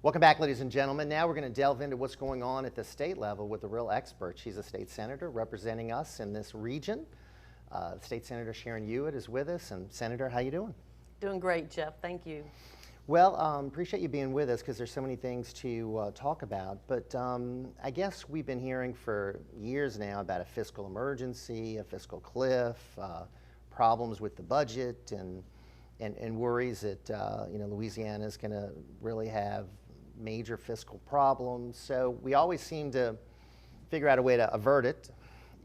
Welcome back, ladies and gentlemen. Now we're going to delve into what's going on at the state level with a real expert. She's a state senator representing us in this region. State Senator Sharon Hewitt is with us. And Senator, how you doing? Doing great, Jeff. Thank you. Well, appreciate you being with us because there's so many things to talk about. But I guess we've been hearing for years now about a fiscal emergency, a fiscal cliff, problems with the budget, and worries that Louisiana is going to really have major fiscal problems. So we always seem to figure out a way to avert it.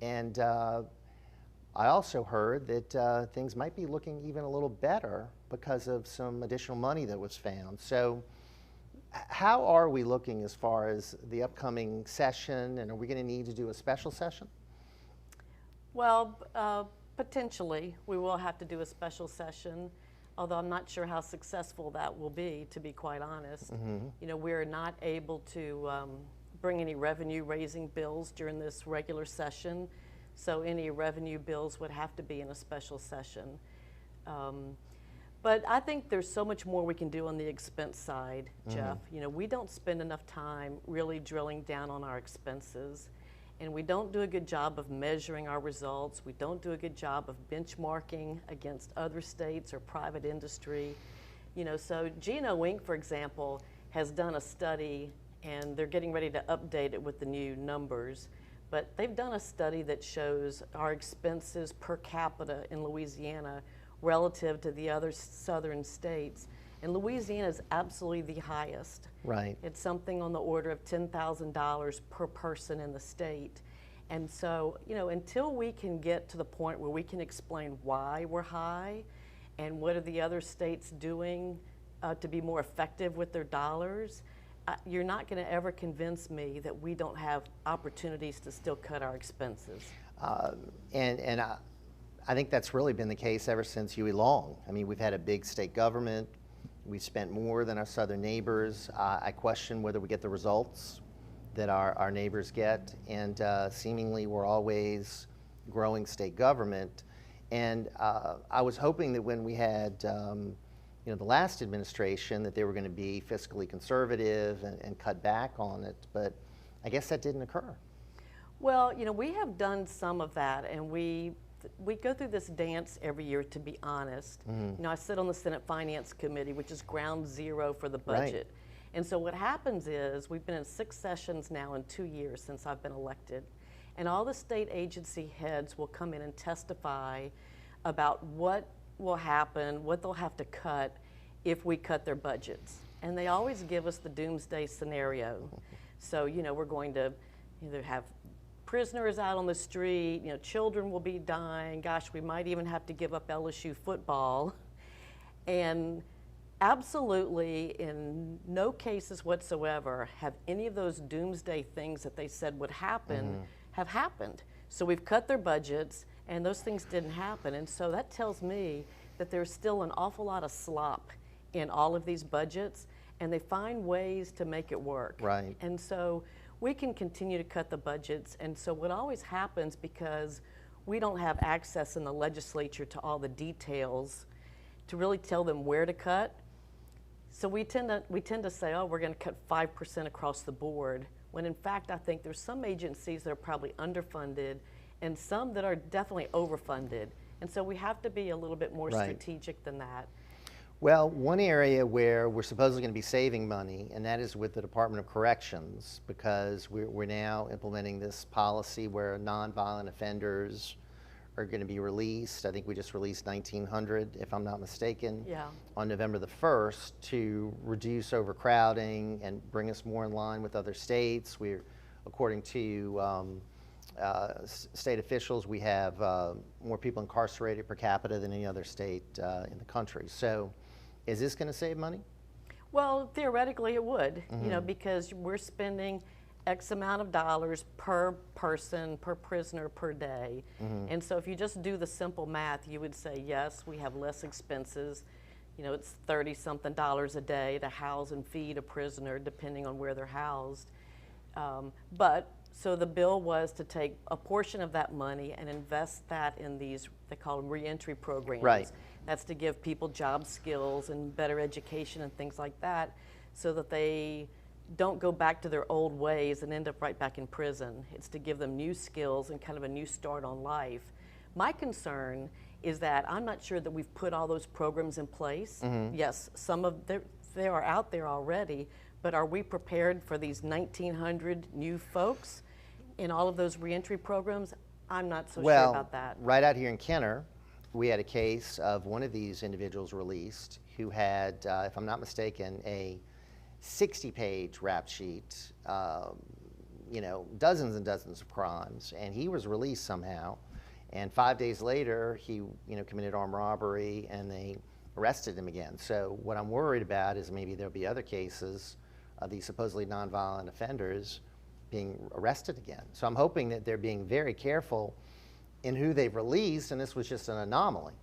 And I also heard that things might be looking even a little better because of some additional money that was found. So how are we looking as far as the upcoming session, and are we going to need to do a special session? Well, potentially we will have to do a special session, although I'm not sure how successful that will be, to be quite honest. Mm-hmm. We're not able to bring any revenue raising bills during this regular session, so any revenue bills would have to be in a special session. But I think there's so much more we can do on the expense side, Jeff. Mm-hmm. We don't spend enough time really drilling down on our expenses, and we don't do a good job of measuring our results. We don't do a good job of benchmarking against other states or private industry. So Geno Inc., for example, has done a study, and they're getting ready to update it with the new numbers. But they've done a study that shows our expenses per capita in Louisiana relative to the other southern states. And Louisiana is absolutely the highest. Right. It's something on the order of $10,000 per person in the state. And so, until we can get to the point where we can explain why we're high and what are the other states doing to be more effective with their dollars, you're not going to ever convince me that we don't have opportunities to still cut our expenses. I think that's really been the case ever since Huey Long. I mean, we've had a big state government. We've spent more than our southern neighbors. I question whether we get the results that our neighbors get, and seemingly we're always growing state government. And I was hoping that when we had the last administration that they were going to be fiscally conservative and cut back on it, but I guess that didn't occur. Well, we have done some of that, and we go through this dance every year, to be honest. Mm-hmm. I sit on the Senate Finance Committee, which is ground zero for the budget. Right. And so what happens is we've been in 6 sessions now in 2 years since I've been elected. And all the state agency heads will come in and testify about what will happen, what they'll have to cut if we cut their budgets. And they always give us the doomsday scenario. So, we're going to either have prisoners out on the street, children will be dying, gosh, we might even have to give up LSU football. And absolutely, in no cases whatsoever have any of those doomsday things that they said would happen have happened. So we've cut their budgets, and those things didn't happen. And so that tells me that there's still an awful lot of slop in all of these budgets, and they find ways to make it work. Right. And so we can continue to cut the budgets. And so what always happens, because we don't have access in the legislature to all the details to really tell them where to cut, so we tend to say, oh, we're going to cut 5% across the board, when in fact I think there's some agencies that are probably underfunded and some that are definitely overfunded. And so we have to be a little bit more strategic than that. Well, one area where we're supposedly going to be saving money, and that is with the Department of Corrections, because we're now implementing this policy where nonviolent offenders are going to be released. I think we just released 1,900, if I'm not mistaken, on November the 1st to reduce overcrowding and bring us more in line with other states. We're, according to state officials, we have more people incarcerated per capita than any other state in the country. So is this going to save money? Well, theoretically it would, because we're spending X amount of dollars per person, per prisoner, per day. And so if you just do the simple math, you would say, yes, we have less expenses. It's $30-something a day to house and feed a prisoner, depending on where they're housed. So the bill was to take a portion of that money and invest that in these, they call them reentry programs. Right. That's to give people job skills and better education and things like that. so that they don't go back to their old ways and end up right back in prison. It's to give them new skills and kind of a new start on life. My concern is that I'm not sure that we've put all those programs in place. Yes, some of they are out there already, but are we prepared for these 1,900 new folks in all of those reentry programs? I'm not so sure about that. Right out here in Kenner, we had a case of one of these individuals released who had, if I'm not mistaken, a 60-page rap sheet, dozens and dozens of crimes, and he was released somehow. And 5 days later, he committed armed robbery, and they arrested him again. So what I'm worried about is maybe there'll be other cases of these supposedly nonviolent offenders being arrested again. So I'm hoping that they're being very careful in who they've released, and this was just an anomaly.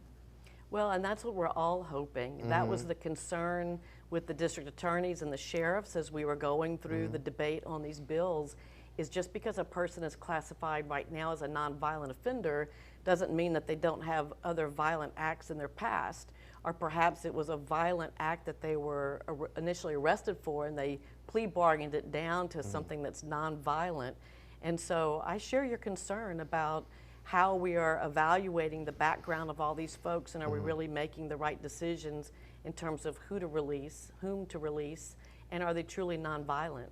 Well, and that's what we're all hoping. That was the concern with the district attorneys and the sheriffs as we were going through the debate on these bills, is just because a person is classified right now as a nonviolent offender doesn't mean that they don't have other violent acts in their past, or perhaps it was a violent act that they were initially arrested for and they plea bargained it down to something that's nonviolent. And so I share your concern about how we are evaluating the background of all these folks, and are we really making the right decisions in terms of who to release, whom to release, and are they truly nonviolent?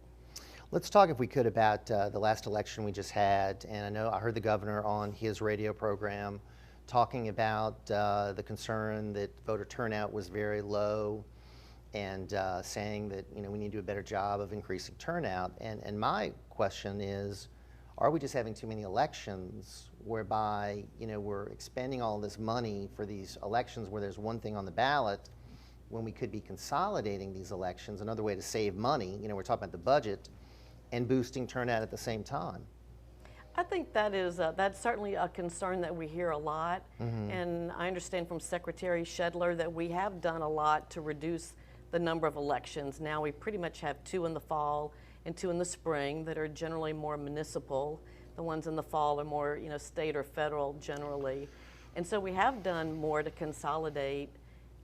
Let's talk, if we could, about the last election we just had. And I heard the governor on his radio program talking about the concern that voter turnout was very low, and saying that we need to do a better job of increasing turnout. And my question is, are we just having too many elections whereby we're expending all this money for these elections where there's one thing on the ballot, when we could be consolidating these elections, another way to save money, we're talking about the budget, and boosting turnout at the same time? I think that's certainly a concern that we hear a lot, and I understand from Secretary Shedler that we have done a lot to reduce the number of elections. Now we pretty much have 2 in the fall and 2 in the spring that are generally more municipal. The ones in the fall are more state or federal generally, and so we have done more to consolidate.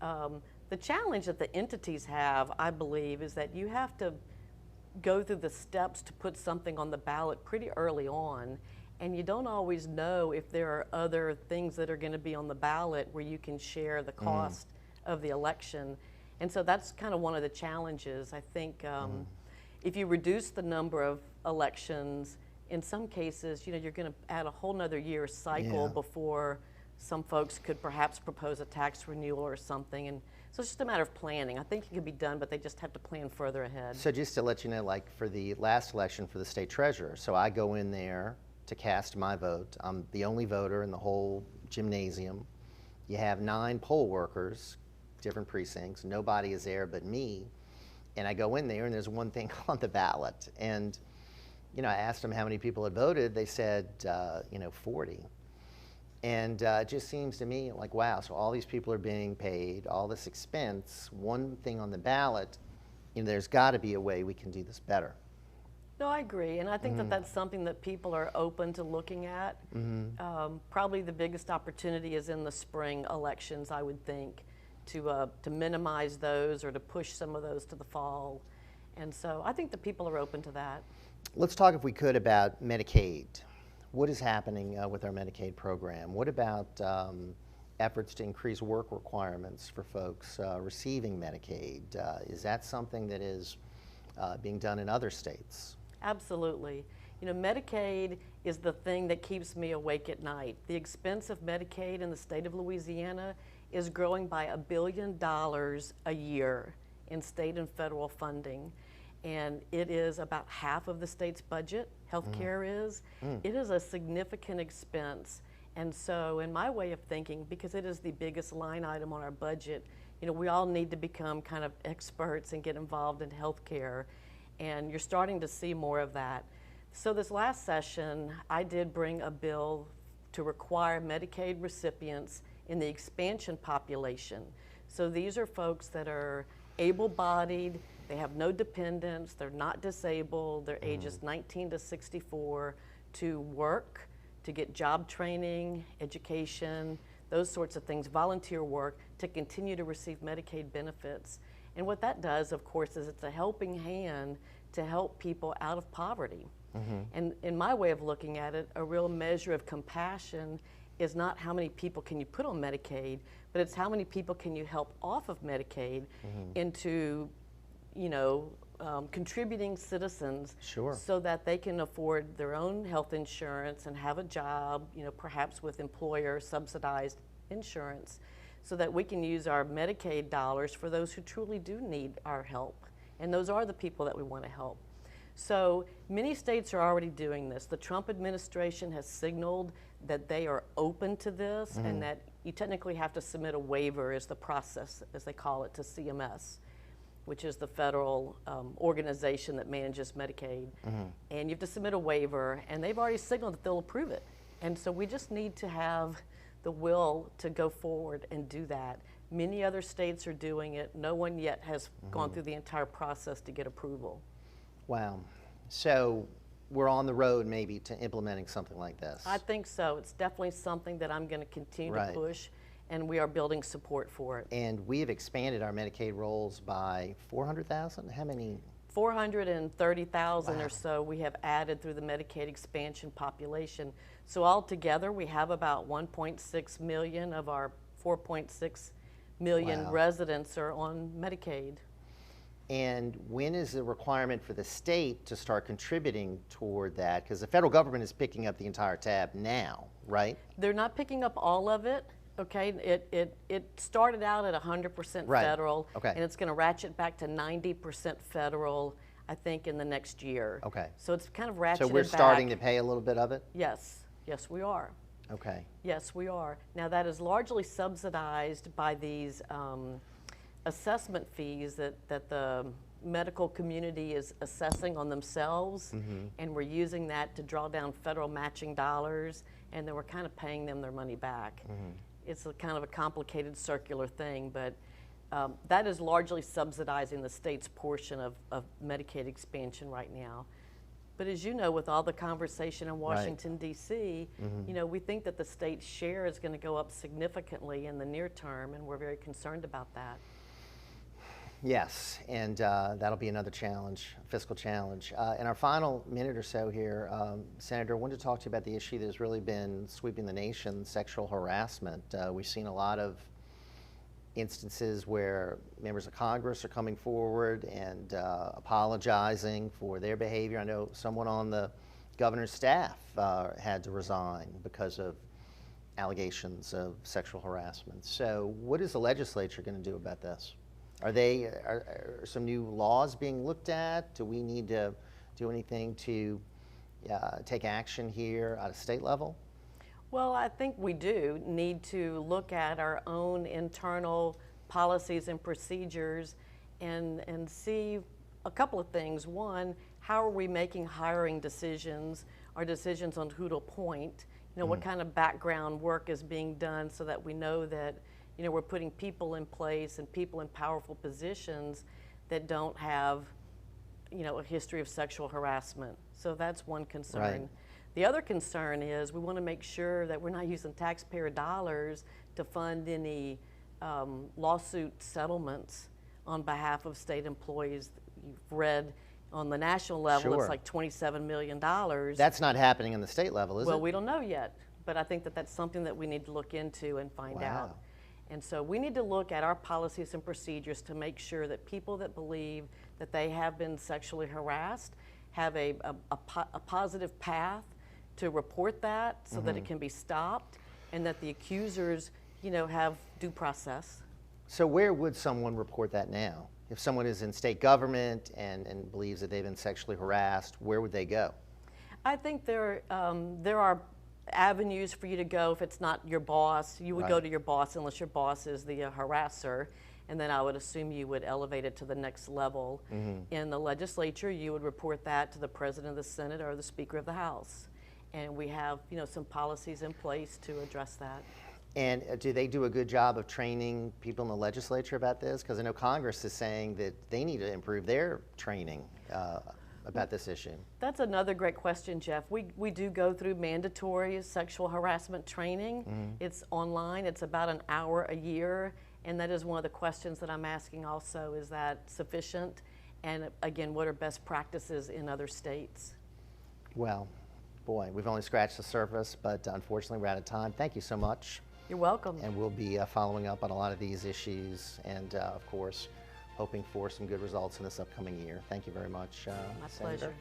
The challenge that the entities have, I believe, is that you have to go through the steps to put something on the ballot pretty early on, and you don't always know if there are other things that are going to be on the ballot where you can share the cost of the election. And so that's kind of one of the challenges. I think if you reduce the number of elections, in some cases, you're going to add a whole nother year cycle before some folks could perhaps propose a tax renewal or something. And so it's just a matter of planning. I think it can be done, but they just have to plan further ahead. So just to let you know, like for the last election for the state treasurer, so I go in there to cast my vote. I'm the only voter in the whole gymnasium. You have 9 poll workers, different precincts. Nobody is there but me. And I go in there, and there's one thing on the ballot. And I asked them how many people had voted. They said 40. And it just seems to me like, wow, so all these people are being paid, all this expense, one thing on the ballot, there's got to be a way we can do this better. No, I agree, and I think that that's something that people are open to looking at. Probably the biggest opportunity is in the spring elections, I would think, to minimize those or to push some of those to the fall. And so I think that people are open to that. Let's talk, if we could, about Medicaid. What is happening with our Medicaid program? What about efforts to increase work requirements for folks receiving Medicaid? Is that something that is being done in other states? Absolutely. Medicaid is the thing that keeps me awake at night. The expense of Medicaid in the state of Louisiana is growing by $1 billion a year in state and federal funding. And it is about half of the state's budget, healthcare is. It is a significant expense. And so in my way of thinking, because it is the biggest line item on our budget, we all need to become kind of experts and get involved in healthcare. And you're starting to see more of that. So this last session, I did bring a bill to require Medicaid recipients in the expansion population. So these are folks that are able-bodied, they have no dependents, they're not disabled, they're ages 19 to 64, to work, to get job training, education, those sorts of things, volunteer work, to continue to receive Medicaid benefits. And what that does, of course, is it's a helping hand to help people out of poverty. And in my way of looking at it, a real measure of compassion is not how many people can you put on Medicaid, but it's how many people can you help off of Medicaid into, contributing citizens, Sure. so that they can afford their own health insurance and have a job, perhaps with employer subsidized insurance, so that we can use our Medicaid dollars for those who truly do need our help. And those are the people that we want to help. So many states are already doing this. The Trump administration has signaled that they are open to this, and that you technically have to submit a waiver, is the process, as they call it, to CMS, which is the federal organization that manages Medicaid. And you have to submit a waiver, and they've already signaled that they'll approve it. And so we just need to have the will to go forward and do that. Many other states are doing it. No one yet has gone through the entire process to get approval. Wow. So we're on the road maybe to implementing something like this. I think so. It's definitely something that I'm going to continue to push, and we are building support for it. And we have expanded our Medicaid rolls by 400,000? How many? 430,000 or so we have added through the Medicaid expansion population. So altogether, we have about 1.6 million of our 4.6 million residents are on Medicaid. And when is the requirement for the state to start contributing toward that? Because the federal government is picking up the entire tab now, right? They're not picking up all of it. Okay, it started out at 100% federal, and it's going to ratchet back to 90% federal, I think, in the next year. Okay. So it's kind of ratcheted back. So we're starting to pay a little bit of it? Yes, yes, we are. Okay. Yes, we are. Now that is largely subsidized by these assessment fees that the medical community is assessing on themselves, and we're using that to draw down federal matching dollars, and then we're kind of paying them their money back. It's a kind of a complicated circular thing, but that is largely subsidizing the state's portion of Medicaid expansion right now. But as you know, with all the conversation in Washington, D.C., we think that the state's share is going to go up significantly in the near term, and we're very concerned about that. Yes, and that'll be another challenge, fiscal challenge. In our final minute or so here, Senator, I wanted to talk to you about the issue that has really been sweeping the nation, sexual harassment. We've seen a lot of instances where members of Congress are coming forward and apologizing for their behavior. I know someone on the governor's staff had to resign because of allegations of sexual harassment. So what is the legislature going to do about this? Are some new laws being looked at? Do we need to do anything to take action here at a state level? Well, I think we do need to look at our own internal policies and procedures and see a couple of things. One, how are we making hiring decisions, our decisions on who to appoint? What kind of background work is being done so that we know that we're putting people in place and people in powerful positions that don't have, a history of sexual harassment. So that's one concern. Right. The other concern is we want to make sure that we're not using taxpayer dollars to fund any lawsuit settlements on behalf of state employees. You've read on the national level, it's like $27 million. That's not happening on the state level, is it? Well, we don't know yet, but I think that that's something that we need to look into and find out. And so we need to look at our policies and procedures to make sure that people that believe that they have been sexually harassed have a positive path to report that so that it can be stopped, and that the accusers, have due process. So where would someone report that now? If someone is in state government and believes that they've been sexually harassed, where would they go? I think there are avenues for you to go. If it's not your boss, you would go to your boss unless your boss is the harasser, and then I would assume you would elevate it to the next level. In the legislature, you would report that to the President of the Senate or the Speaker of the House, and we have some policies in place to address that. And do they do a good job of training people in the legislature about this? Because I know Congress is saying that they need to improve their training about this issue. That's another great question, Jeff. We do go through mandatory sexual harassment training. It's online. It's about an hour a year, And that is one of the questions that I'm asking also, is that sufficient? And again, what are best practices in other states? Well, boy, we've only scratched the surface, but unfortunately we're out of time. Thank you so much. You're welcome. And we'll be following up on a lot of these issues and, of course, hoping for some good results in this upcoming year. Thank you very much, My Senator. pleasure.